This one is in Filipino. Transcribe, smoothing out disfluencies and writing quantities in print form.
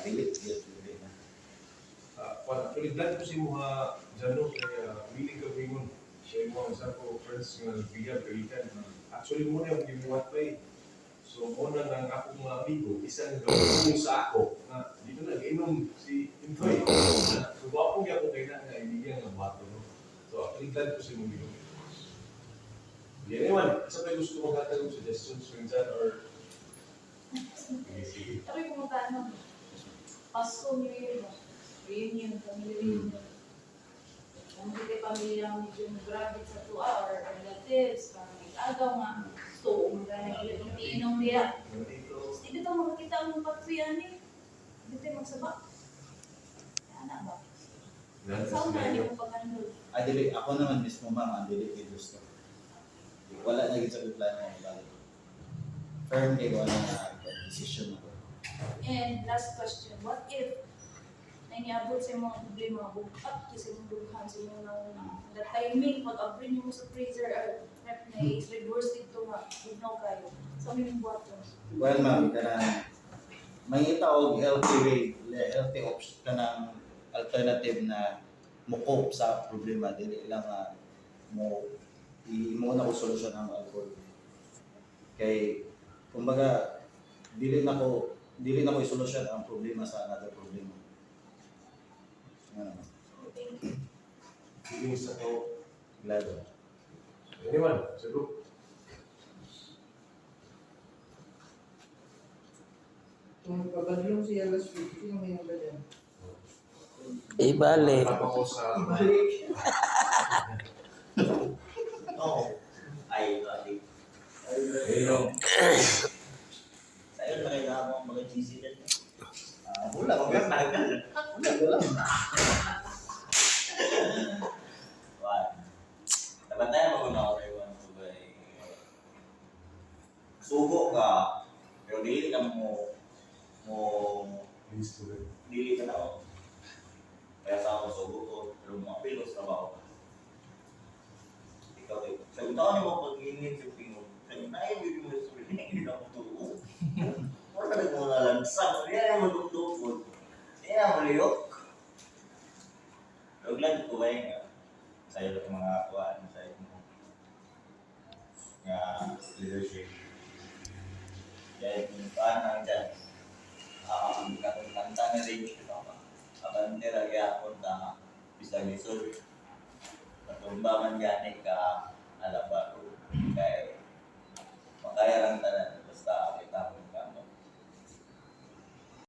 dili problema. Actually, glad ko si mga Jano kay willing ka wingon. Siya yung mga ko friends nga nagbigyan kailan. Actually, muna yung gibuhat pa eh. So, muna ng akong mga amigo, isang gawin sa ako na dito na inom si Intoy. So, wapong yung akong kailan na ibigyan ng bato. No? So, actually, glad ko si mga amigo. Yeah, anyone, isa pa gusto mong hatag suggestions ko dyan or... Sige. Ako yung kumagano, Pasko, New Year, reunion, family reunion. Kung hindi pamilya medyo grabe sa tuwa or relatives, parang agaw nga, gusto kong gano'n yung iinom niya. Hindi ka makakita ang pagtuyan eh. Hindi tayo magsaba. Ano ba? Saan na niyo pag-handle? Dili, ako naman mismo ma'am, dili kay gusto. Wala na gid sa plano ko balik. Firm kay wala na decision ako. And last question, what if nangyabot sa mga problema, book up kasi yung dughan sa inyo ng the timing, pag-abrin nyo mo sa freezer, rep na is-reverse dito nga, bugnaw kayo. So, may buhat yun. Well ma'am, kanang mangita og healthy option kanang alternative na mukop sa problema dili lang mo na ko solusyon ang alcohol. Kay kumbaga dili na ko isolusyon ang problema sa another problema. Ano? Thank you. Sige sa to. Glado. Anyone, sa group. Kung pabalyong siya last week, sino may nagba dyan? Ibalik. Ako sa... Oo. Ay, balik. Hello. Sa'yo na kayo ako mga cheesy din. Wala, wala. Nabantayan mo na ako kayo ang subay. Subo ka, pero dili ka dili ka na ako. Kaya sa ako subo ko, pero mga pilos na ba ako? Ikaw eh. Sabi taon mo pag-ingin sa pingo. Sabi na yun mo sa pingo, hindi na ako tuo. Wala na mo nalansang. Hindi na mo tuktukod. Hindi na mo liyok. Pero glad ko ba yung sa'yo lang mga kuhaan sa'yo mo. Nga leadership. Kaya yung paano lang dyan. Katong kanta na rin ito. Abandera gyapon ta bisag lisod. Katumba man gani ka alaba